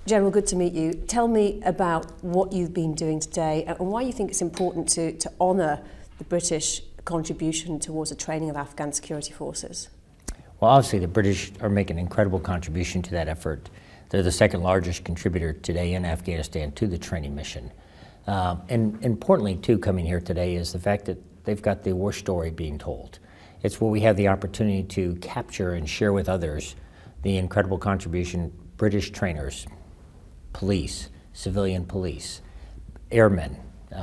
General, good to meet you. Tell me about what you've been doing today and why you think it's important to honour the British contribution towards the training of Afghan security forces. Well, obviously the British are making an incredible contribution to that effort. They're the second largest contributor today in Afghanistan to the training mission. And importantly, too, coming here today is the fact that they've got the war story being told. It's where we have the opportunity to capture and share with others the incredible contribution British trainers, police, civilian police, airmen,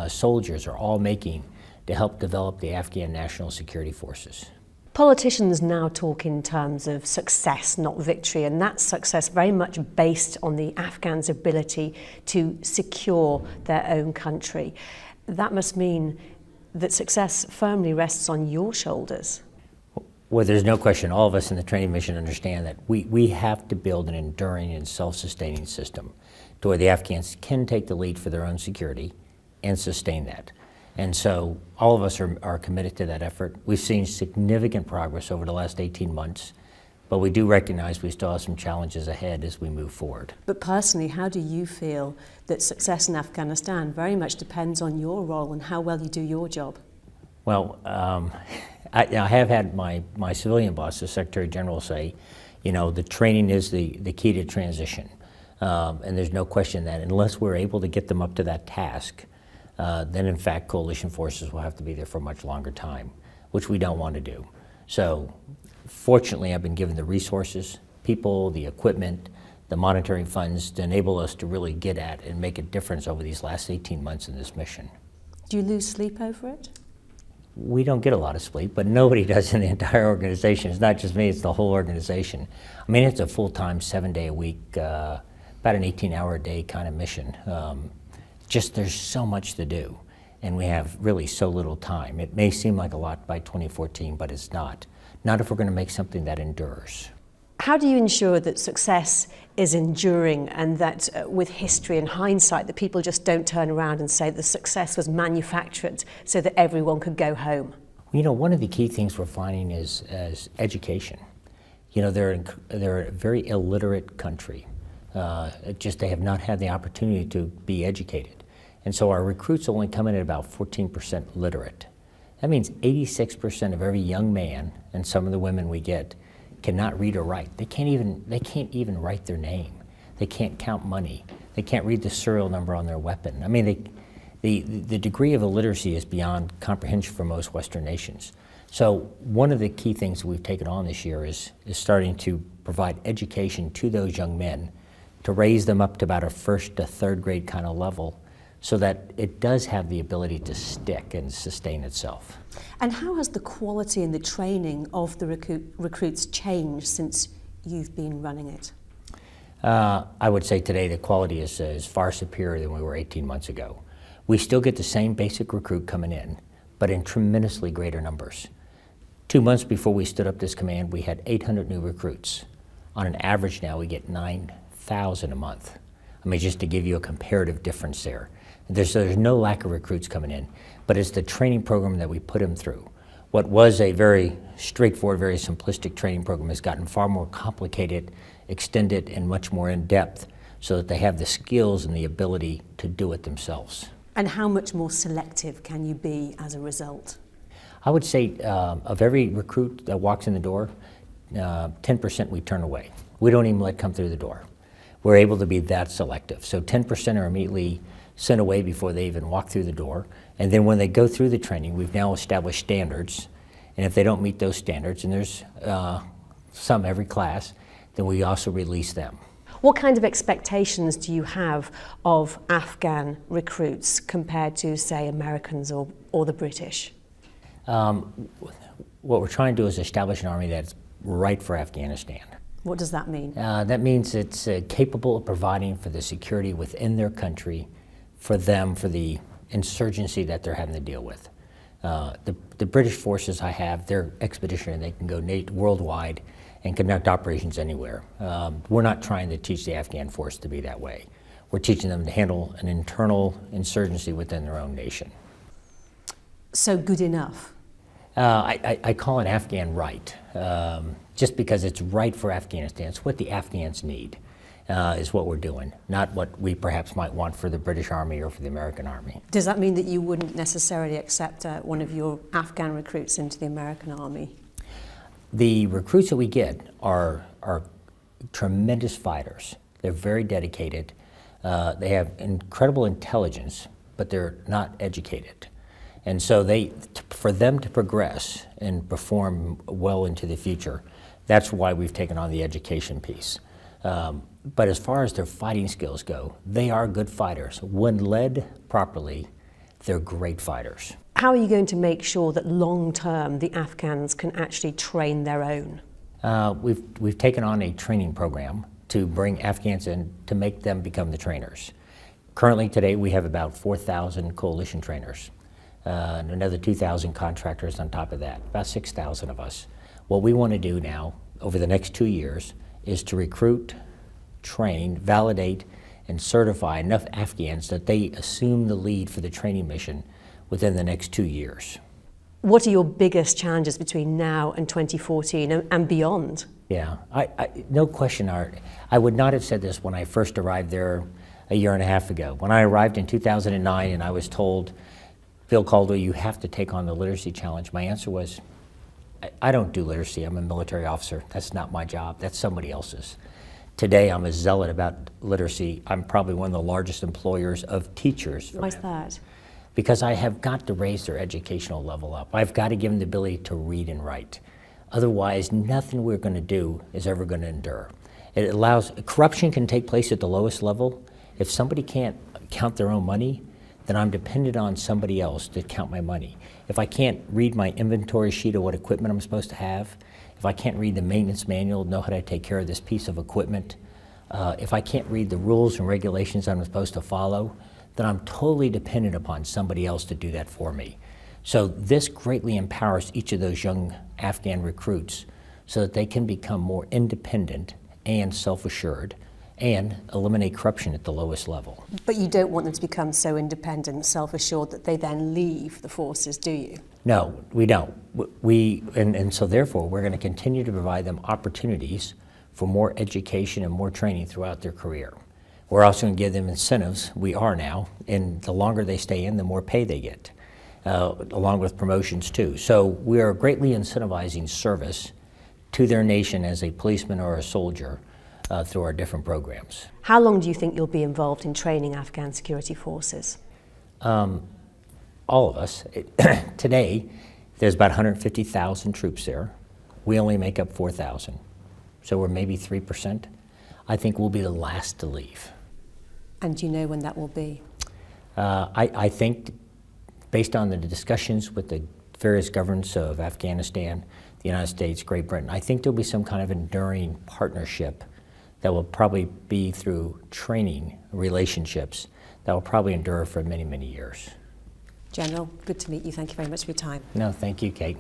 soldiers are all making to help develop the Afghan national security forces. Politicians now talk in terms of success, not victory, and that success very much based on the Afghans' ability to secure their own country. That must mean that success firmly rests on your shoulders. Well, there's no question. All of us in the training mission understand that we have to build an enduring and self-sustaining system to where the Afghans can take the lead for their own security and sustain that. And so all of us are committed to that effort. We've seen significant progress over the last 18 months, but we do recognize we still have some challenges ahead as we move forward. But personally, how do you feel that success in Afghanistan very much depends on your role and how well you do your job? Well, I have had my civilian boss, the Secretary General, say, you know, the training is the key to transition. And there's no question that unless we're able to get them up to that task, then in fact coalition forces will have to be there for a much longer time, which we don't want to do. So fortunately, I've been given the resources, people, the equipment, the monitoring funds to enable us to really get at and make a difference over these last 18 months in this mission. Do you lose sleep over it? We don't get a lot of sleep, but nobody does in the entire organization. It's not just me, it's the whole organization. I mean, it's a full-time, 7-day-a-week, about an 18-hour-a-day kind of mission. Just there's so much to do, and we have really so little time. It may seem like a lot by 2014, but it's not. Not if we're going to make something that endures. How do you ensure that success is enduring and that with history and hindsight that people just don't turn around and say the success was manufactured so that everyone could go home? You know, one of the key things we're finding is education. You know, they're a very illiterate country. They have not had the opportunity to be educated. And so our recruits only come in at about 14% literate. That means 86% of every young man, and some of the women we get, cannot read or write. They can't even write their name. They can't count money. They can't read the serial number on their weapon. I mean, the degree of illiteracy is beyond comprehension for most Western nations. So one of the key things that we've taken on this year is starting to provide education to those young men to raise them up to about a first to third grade kind of level so that it does have the ability to stick and sustain itself. And how has the quality and the training of the recruits changed since you've been running it? I would say today the quality is far superior than we were 18 months ago. We still get the same basic recruit coming in, but in tremendously greater numbers. 2 months before we stood up this command, we had 800 new recruits. On an average now, we get 9,000 a month. I mean, just to give you a comparative difference there. There's no lack of recruits coming in, but it's the training program that we put them through. What was a very straightforward, very simplistic training program has gotten far more complicated, extended, and much more in-depth so that they have the skills and the ability to do it themselves. And how much more selective can you be as a result? I would say of every recruit that walks in the door, 10% we turn away. We don't even let come through the door. We're able to be that selective. So 10% are immediately sent away before they even walk through the door. And then when they go through the training, we've now established standards. And if they don't meet those standards, and there's some every class, then we also release them. What kind of expectations do you have of Afghan recruits compared to, say, Americans or the British? What we're trying to do is establish an army that's right for Afghanistan. What does that mean? That means it's capable of providing for the security within their country, for them, for the insurgency that they're having to deal with. The British forces I have, they're expeditionary, they can go worldwide and conduct operations anywhere. We're not trying to teach the Afghan force to be that way. We're teaching them to handle an internal insurgency within their own nation. So good enough? I call it Afghan right, just because it's right for Afghanistan. It's what the Afghans need. is what we're doing, not what we perhaps might want for the British Army or for the American Army. Does that mean that you wouldn't necessarily accept one of your Afghan recruits into the American Army? The recruits that we get are tremendous fighters. They're very dedicated. They have incredible intelligence, but they're not educated. And so for them to progress and perform well into the future, that's why we've taken on the education piece. But as far as their fighting skills go, they are good fighters. When led properly, they're great fighters. How are you going to make sure that long term the Afghans can actually train their own? We've taken on a training program to bring Afghans in to make them become the trainers. Currently today we have about 4,000 coalition trainers, and another 2,000 contractors on top of that, about 6,000 of us. What we want to do now over the next 2 years is to recruit, train, validate, and certify enough Afghans that they assume the lead for the training mission within the next 2 years. What are your biggest challenges between now and 2014 and beyond? Yeah, no question, Art. I would not have said this when I first arrived there a year and a half ago. When I arrived in 2009 and I was told, Bill Caldwell, you have to take on the literacy challenge, my answer was, I don't do literacy. I'm a military officer. That's not my job. That's somebody else's. Today, I'm a zealot about literacy. I'm probably one of the largest employers of teachers. Why is that? Because I have got to raise their educational level up. I've got to give them the ability to read and write. Otherwise, nothing we're going to do is ever going to endure. It allows, corruption can take place at the lowest level. If somebody can't count their own money, then I'm dependent on somebody else to count my money. If I can't read my inventory sheet of what equipment I'm supposed to have, if I can't read the maintenance manual, know how to take care of this piece of equipment, if I can't read the rules and regulations I'm supposed to follow, then I'm totally dependent upon somebody else to do that for me. So this greatly empowers each of those young Afghan recruits so that they can become more independent and self-assured and eliminate corruption at the lowest level. But you don't want them to become so independent, self-assured that they then leave the forces, do you? No, we don't. And so therefore, we're going to continue to provide them opportunities for more education and more training throughout their career. We're also going to give them incentives, we are now, and the longer they stay in, the more pay they get, along with promotions too. So we are greatly incentivizing service to their nation as a policeman or a soldier through our different programs. How long do you think you'll be involved in training Afghan security forces? All of us. Today, there's about 150,000 troops there. We only make up 4,000. So we're maybe 3%. I think we'll be the last to leave. And do you know when that will be? I think, based on the discussions with the various governments of Afghanistan, the United States, Great Britain, I think there'll be some kind of enduring partnership that will probably be through training relationships that will probably endure for many, many years. General, good to meet you. Thank you very much for your time. No, thank you, Kate.